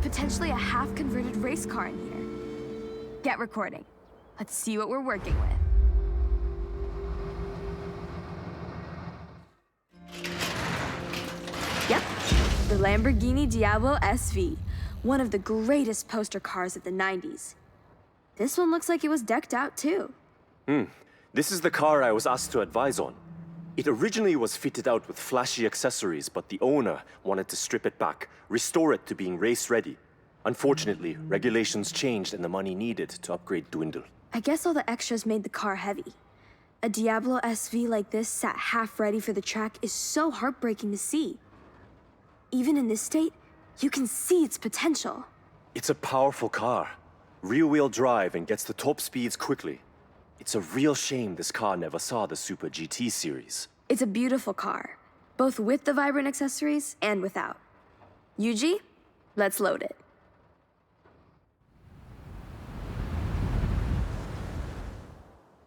potentially a half-converted race car in here. Get recording. Let's see what we're working with. Yep, the Lamborghini Diablo SV, one of the greatest poster cars of the 90s. This one looks like it was decked out too. This is the car I was asked to advise on. It originally was fitted out with flashy accessories, but the owner wanted to strip it back, restore it to being race-ready. Unfortunately, regulations changed and the money needed to upgrade dwindled. I guess all the extras made the car heavy. A Diablo SV like this sat half ready for the track is so heartbreaking to see. Even in this state, you can see its potential. It's a powerful car. Rear-wheel drive and gets to top speeds quickly. It's a real shame this car never saw the Super GT series. It's a beautiful car, both with the vibrant accessories and without. Yuji, let's load it.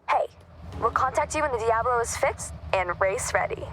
Hey, we'll contact you when the Diablo is fixed and race ready.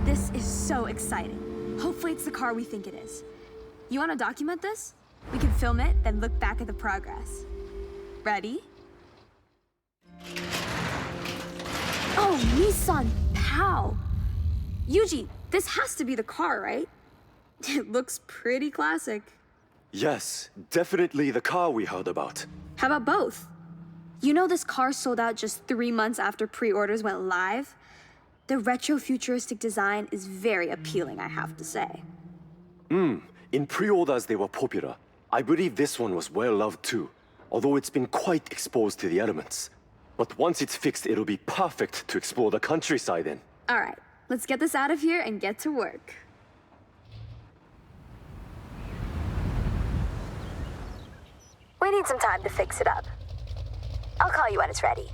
This is so exciting. Hopefully it's the car we think it is. You want to document this? We can film it, then look back at the progress. Ready? Oh, Nissan Pao! Yuji, this has to be the car, right? It looks pretty classic. Yes, definitely the car we heard about. How about both? You know this car sold out just 3 months after pre-orders went live? The retro-futuristic design is very appealing, I have to say. In pre-orders they were popular. I believe this one was well loved too, although it's been quite exposed to the elements. But once it's fixed, it'll be perfect to explore the countryside in. All right, let's get this out of here and get to work. We need some time to fix it up. I'll call you when it's ready.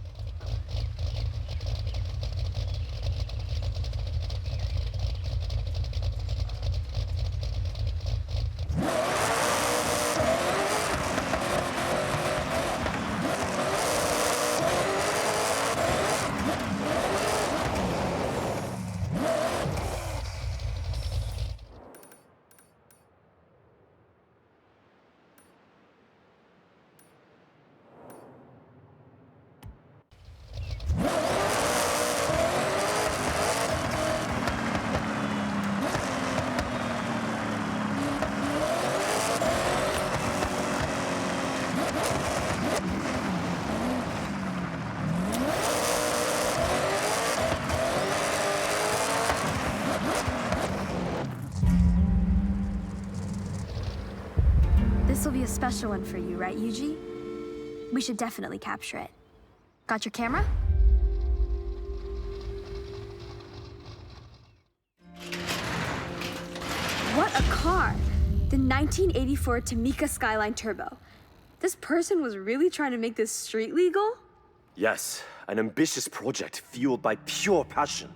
This will be a special one for you, right, Yuji? We should definitely capture it. Got your camera? What a car! The 1984 Tomica Skyline Turbo. This person was really trying to make this street legal? Yes, an ambitious project fueled by pure passion.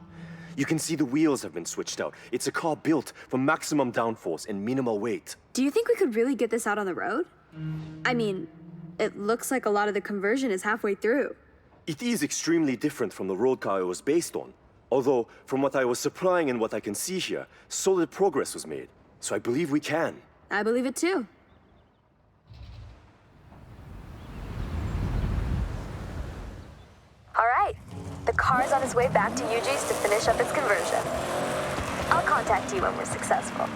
You can see the wheels have been switched out. It's a car built for maximum downforce and minimal weight. Do you think we could really get this out on the road? I mean, it looks like a lot of the conversion is halfway through. It is extremely different from the road car it was based on. Although, from what I was supplying and what I can see here, solid progress was made. So I believe we can. I believe it too. All right, the car's on its way back to Yuji's to finish up its conversion. I'll contact you when we're successful.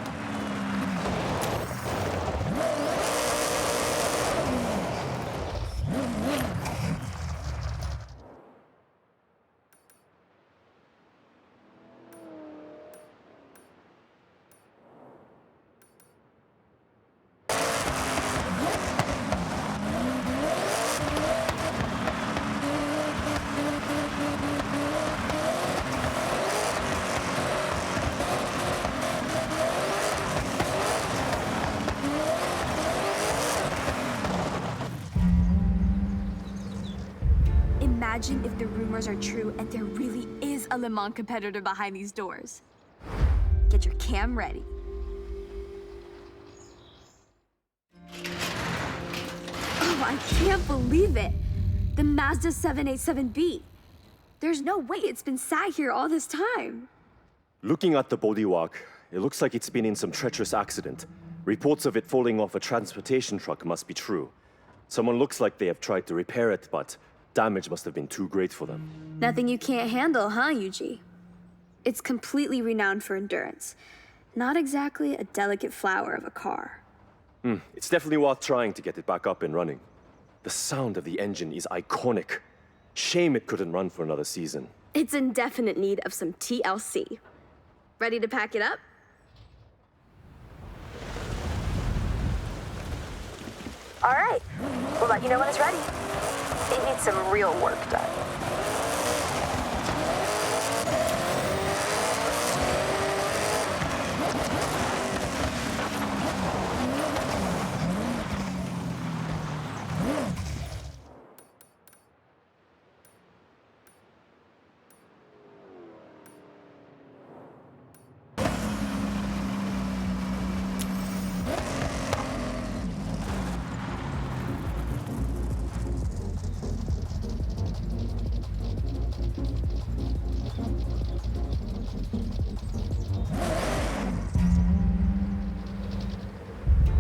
Imagine if the rumors are true and there really is a Le Mans competitor behind these doors. Get your cam ready. Oh, I can't believe it! The Mazda 787B. There's no way it's been sat here all this time. Looking at the bodywork, it looks like it's been in some treacherous accident. Reports of it falling off a transportation truck must be true. Someone looks like they have tried to repair it, but damage must have been too great for them. Nothing you can't handle, huh, Yuji? It's completely renowned for endurance. Not exactly a delicate flower of a car. It's definitely worth trying to get it back up and running. The sound of the engine is iconic. Shame it couldn't run for another season. It's in definite need of some TLC. Ready to pack it up? All right, we'll let you know when it's ready. It needs some real work done.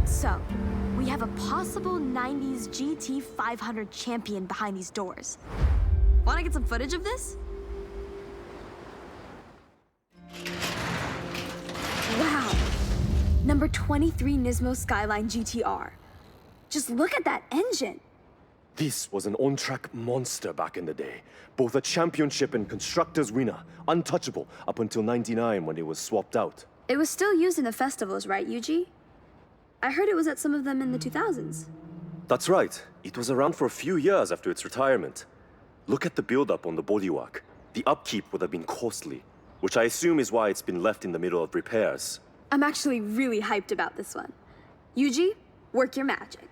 So, we have a possible 90s GT 500 champion behind these doors. Wanna get some footage of this? Wow! Number 23 Nismo Skyline GTR. Just look at that engine! This was an on-track monster back in the day. Both a championship and constructors winner, untouchable up until '99 when it was swapped out. It was still used in the festivals, right, Yuji? I heard it was at some of them in the 2000s. That's right. It was around for a few years after its retirement. Look at the build-up on the bodywork. The upkeep would have been costly, which I assume is why it's been left in the middle of repairs. I'm actually really hyped about this one. Yuji, work your magic.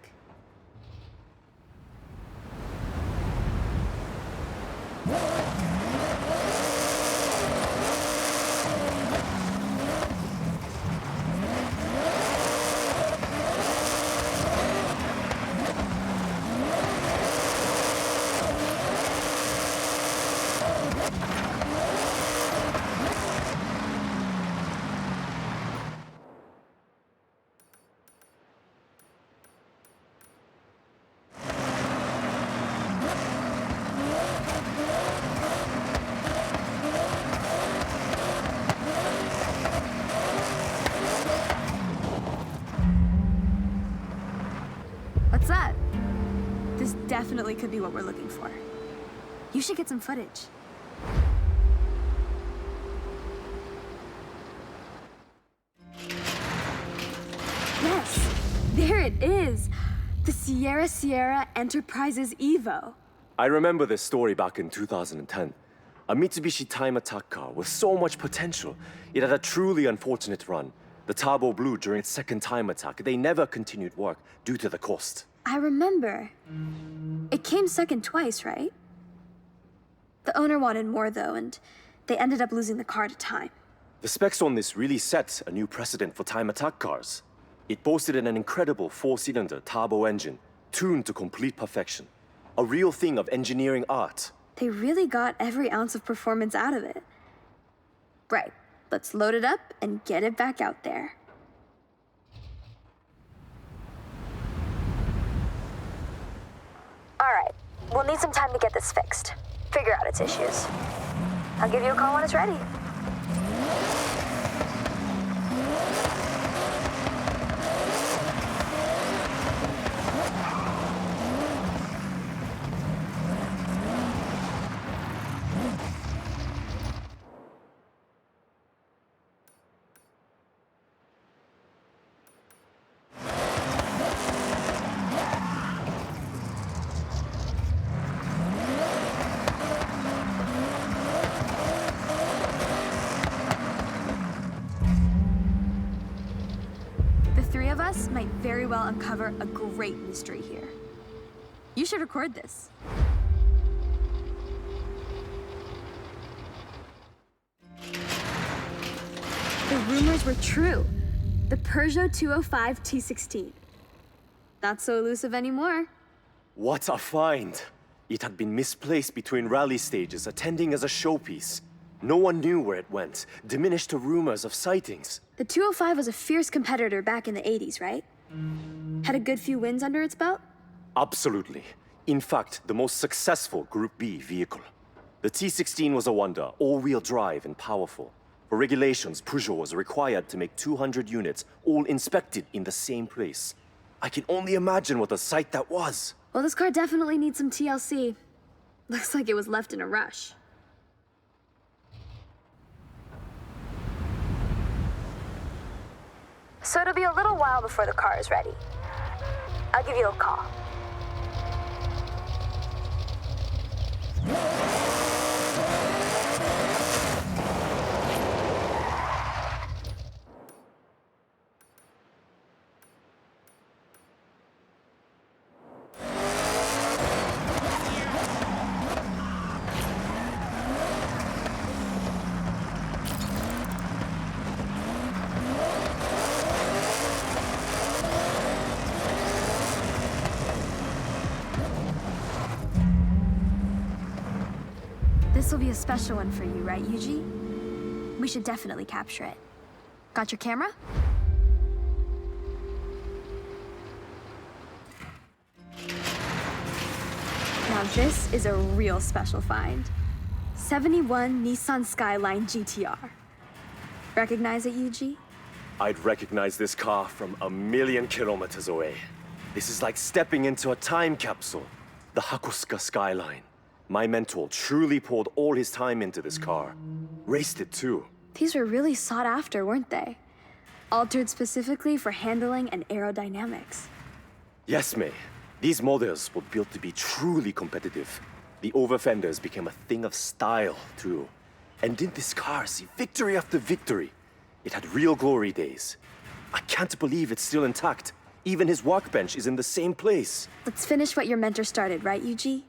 What's that? This definitely could be what we're looking for. You should get some footage. Yes, there it is. The Sierra Enterprises Evo. I remember this story back in 2010. A Mitsubishi time attack car with so much potential. It had a truly unfortunate run. The turbo blew during its second time attack. They never continued work due to the cost. I remember. It came second twice, right? The owner wanted more, though, and they ended up losing the car to time. The specs on this really set a new precedent for time attack cars. It boasted an incredible four-cylinder turbo engine, tuned to complete perfection. A real thing of engineering art. They really got every ounce of performance out of it. Right, let's load it up and get it back out there. All right, we'll need some time to get this fixed. Figure out its issues. I'll give you a call when it's ready. Might very well uncover a great mystery here. You should record this. The rumors were true. The Peugeot 205 T16. Not so elusive anymore. What a find! It had been misplaced between rally stages, attending as a showpiece. No one knew where it went, diminished to rumors of sightings. The 205 was a fierce competitor back in the 80s, right? Had a good few wins under its belt? Absolutely. In fact, the most successful Group B vehicle. The T16 was a wonder, all-wheel drive and powerful. For regulations, Peugeot was required to make 200 units, all inspected in the same place. I can only imagine what a sight that was. Well, this car definitely needs some TLC. Looks like it was left in a rush. So it'll be a little while before the car is ready. I'll give you a call. This will be a special one for you, right, Yuji? We should definitely capture it. Got your camera? Now this is a real special find. 71 Nissan Skyline GTR. Recognize it, Yuji? I'd recognize this car from a million kilometers away. This is like stepping into a time capsule. The Hakosuka Skyline. My mentor truly poured all his time into this car. Raced it too. These were really sought after, weren't they? Altered specifically for handling and aerodynamics. Yes, May. These models were built to be truly competitive. The over-fenders became a thing of style, too. And didn't this car see victory after victory? It had real glory days. I can't believe it's still intact. Even his workbench is in the same place. Let's finish what your mentor started, right, Yuji?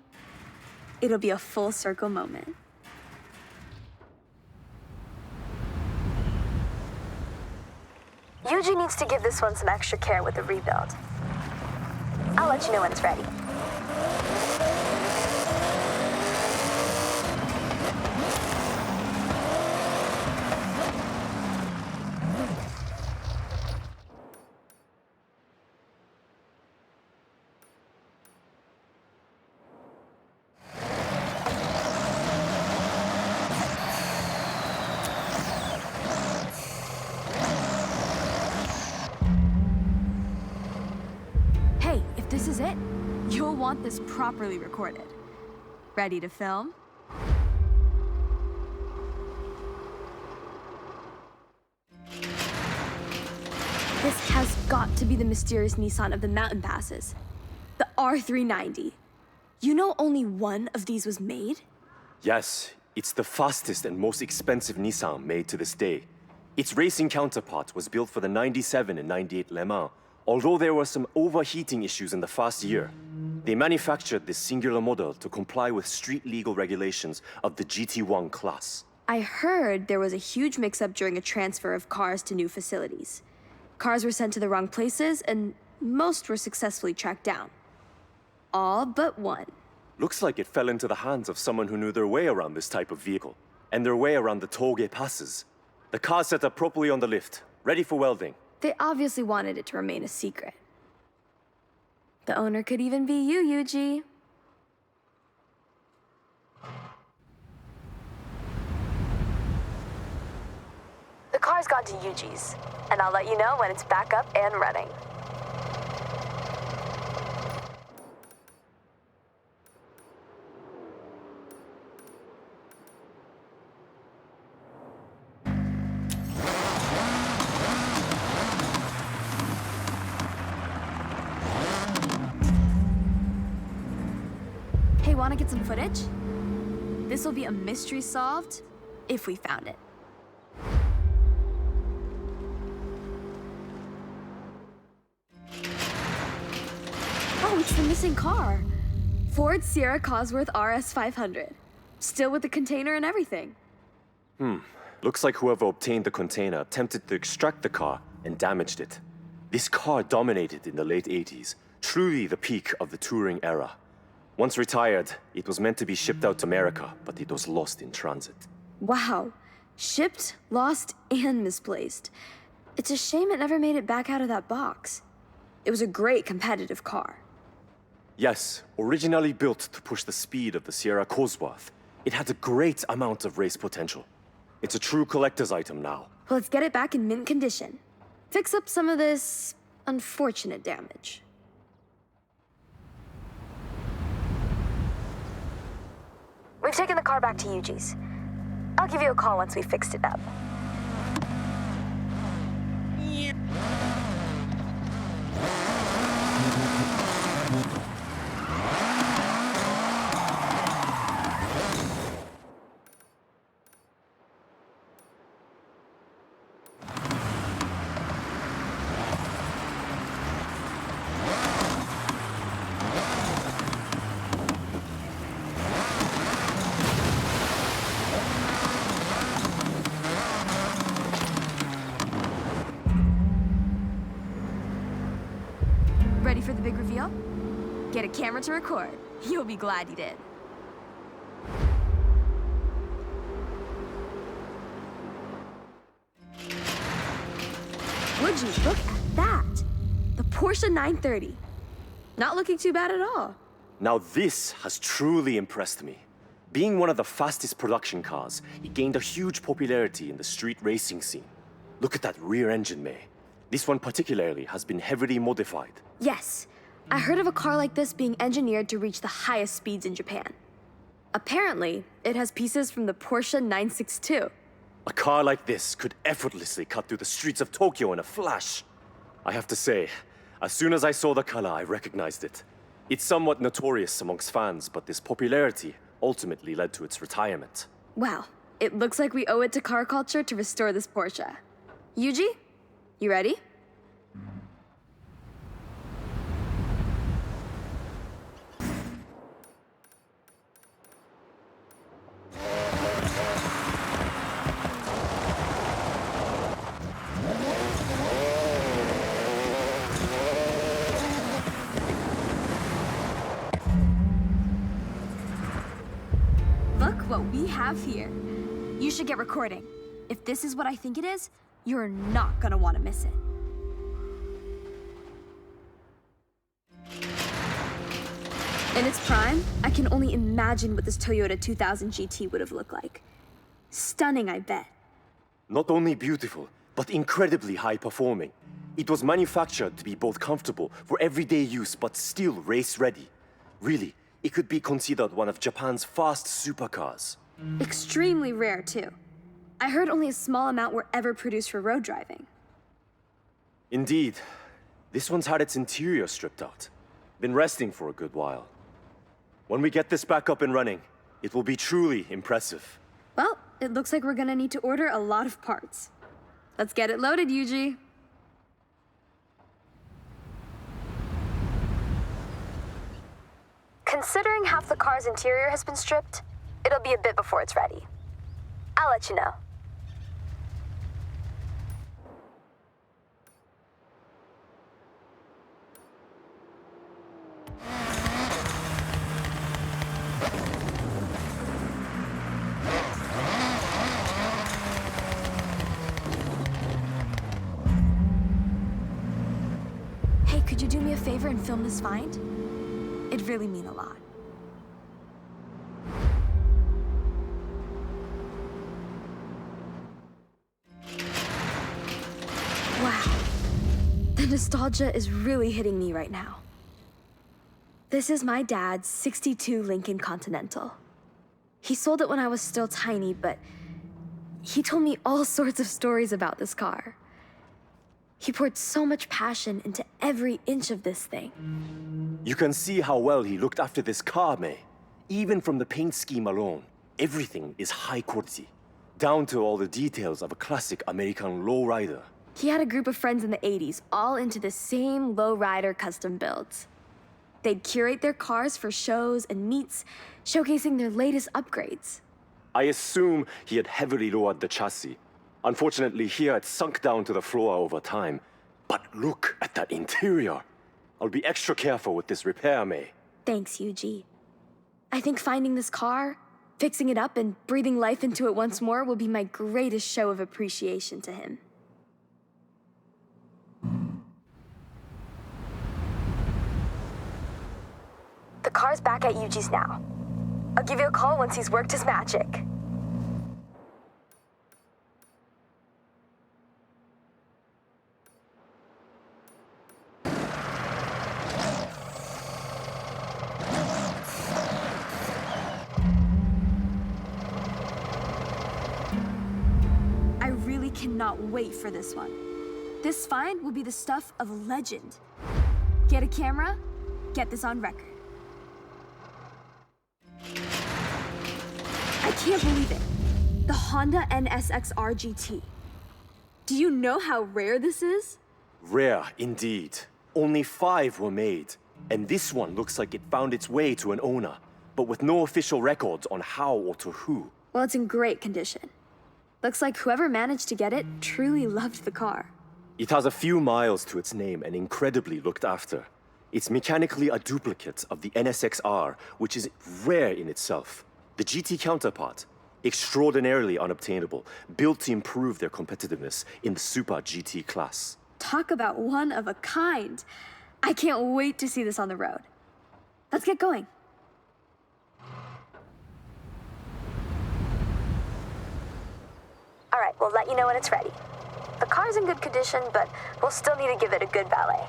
It'll be a full circle moment. Yuji needs to give this one some extra care with the rebuild. I'll let you know when it's ready. Hey, if this is it, you'll want this properly recorded. Ready to film? This has got to be the mysterious Nissan of the mountain passes. The R390. You know only one of these was made? Yes, it's the fastest and most expensive Nissan made to this day. Its racing counterpart was built for the 97 and 98 Le Mans. Although there were some overheating issues in the first year, they manufactured this singular model to comply with street legal regulations of the GT1 class. I heard there was a huge mix-up during a transfer of cars to new facilities. Cars were sent to the wrong places, and most were successfully tracked down. All but one. Looks like it fell into the hands of someone who knew their way around this type of vehicle, and their way around the toge passes. The car's set up properly on the lift, ready for welding. They obviously wanted it to remain a secret. The owner could even be you, Yuji. The car's gone to Yuji's, and I'll let you know when it's back up and running. Hey, wanna get some footage? This will be a mystery solved if we found it. Oh, it's the missing car. Ford Sierra Cosworth RS 500. Still with the container and everything. Looks like whoever obtained the container attempted to extract the car and damaged it. This car dominated in the late 80s, truly the peak of the touring era. Once retired, it was meant to be shipped out to America, but it was lost in transit. Wow. Shipped, lost, and misplaced. It's a shame it never made it back out of that box. It was a great competitive car. Yes, originally built to push the speed of the Sierra Cosworth, it had a great amount of race potential. It's a true collector's item now. Well, let's get it back in mint condition. Fix up some of this unfortunate damage. We've taken the car back to Yuji's. I'll give you a call once we've fixed it up. Ready for the big reveal? Get a camera to record. You'll be glad you did. Would you look at that? The Porsche 930. Not looking too bad at all. Now this has truly impressed me. Being one of the fastest production cars, it gained a huge popularity in the street racing scene. Look at that rear engine, May. This one particularly has been heavily modified. Yes, I heard of a car like this being engineered to reach the highest speeds in Japan. Apparently, it has pieces from the Porsche 962. A car like this could effortlessly cut through the streets of Tokyo in a flash. I have to say, as soon as I saw the color, I recognized it. It's somewhat notorious amongst fans, but this popularity ultimately led to its retirement. Wow, it looks like we owe it to car culture to restore this Porsche. Yuji, you ready? Look what we have here. You should get recording. If this is what I think it is, you're not gonna want to miss it. In its prime, I can only imagine what this Toyota 2000 GT would have looked like. Stunning, I bet. Not only beautiful, but incredibly high-performing. It was manufactured to be both comfortable for everyday use, but still race-ready. Really, it could be considered one of Japan's fast supercars. Extremely rare, too. I heard only a small amount were ever produced for road driving. Indeed. This one's had its interior stripped out. Been resting for a good while. When we get this back up and running, it will be truly impressive. Well, it looks like we're gonna need to order a lot of parts. Let's get it loaded, Yuji. Considering half the car's interior has been stripped, it'll be a bit before it's ready. I'll let you know. Hey, could you do me a favor and film this find? It'd really mean a lot. Wow. The nostalgia is really hitting me right now. This is my dad's '62 Lincoln Continental. He sold it when I was still tiny, but he told me all sorts of stories about this car. He poured so much passion into every inch of this thing. You can see how well he looked after this car, May. Even from the paint scheme alone, everything is high quality. Down to all the details of a classic American lowrider. He had a group of friends in the '80s, all into the same lowrider custom builds. They'd curate their cars for shows and meets, showcasing their latest upgrades. I assume he had heavily lowered the chassis. Unfortunately, here it sunk down to the floor over time. But look at that interior. I'll be extra careful with this repair, May. Thanks, Yuji. I think finding this car, fixing it up, and breathing life into it once more will be my greatest show of appreciation to him. The car's back at Yuji's now. I'll give you a call once he's worked his magic. I really cannot wait for this one. This find will be the stuff of a legend. Get a camera, get this on record. I can't believe it. The Honda NSX-R GT. Do you know how rare this is? Rare, indeed. Only 5 were made. And this one looks like it found its way to an owner, but with no official records on how or to who. Well, it's in great condition. Looks like whoever managed to get it truly loved the car. It has a few miles to its name and incredibly looked after. It's mechanically a duplicate of the NSX-R, which is rare in itself. The GT counterpart, extraordinarily unobtainable, built to improve their competitiveness in the Super GT class. Talk about one of a kind. I can't wait to see this on the road. Let's get going. All right, we'll let you know when it's ready. The car's in good condition, but we'll still need to give it a good valet.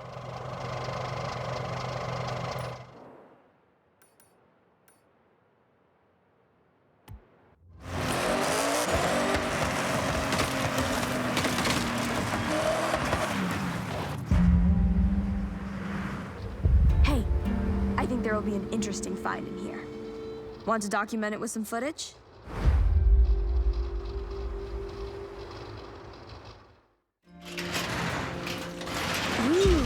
Hey, I think there will be an interesting find in here. Want to document it with some footage? Ooh,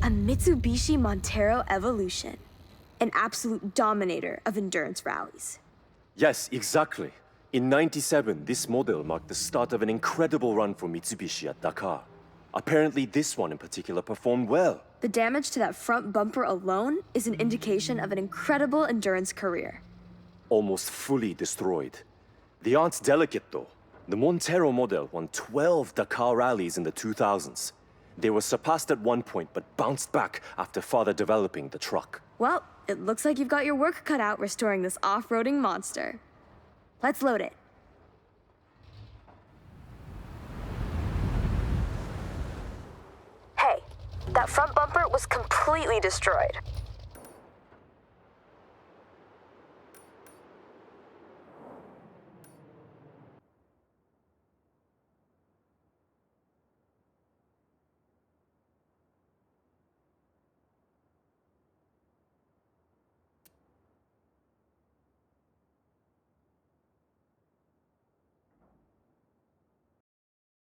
a Mitsubishi Montero Evolution. An absolute dominator of endurance rallies. Yes, exactly. In '97, this model marked the start of an incredible run for Mitsubishi at Dakar. Apparently, this one in particular performed well. The damage to that front bumper alone is an indication of an incredible endurance career. Almost fully destroyed. They aren't delicate, though. The Montero model won 12 Dakar rallies in the 2000s. They were surpassed at one point, but bounced back after further developing the truck. Well, it looks like you've got your work cut out restoring this off-roading monster. Let's load it. Hey, that front bumper was completely destroyed.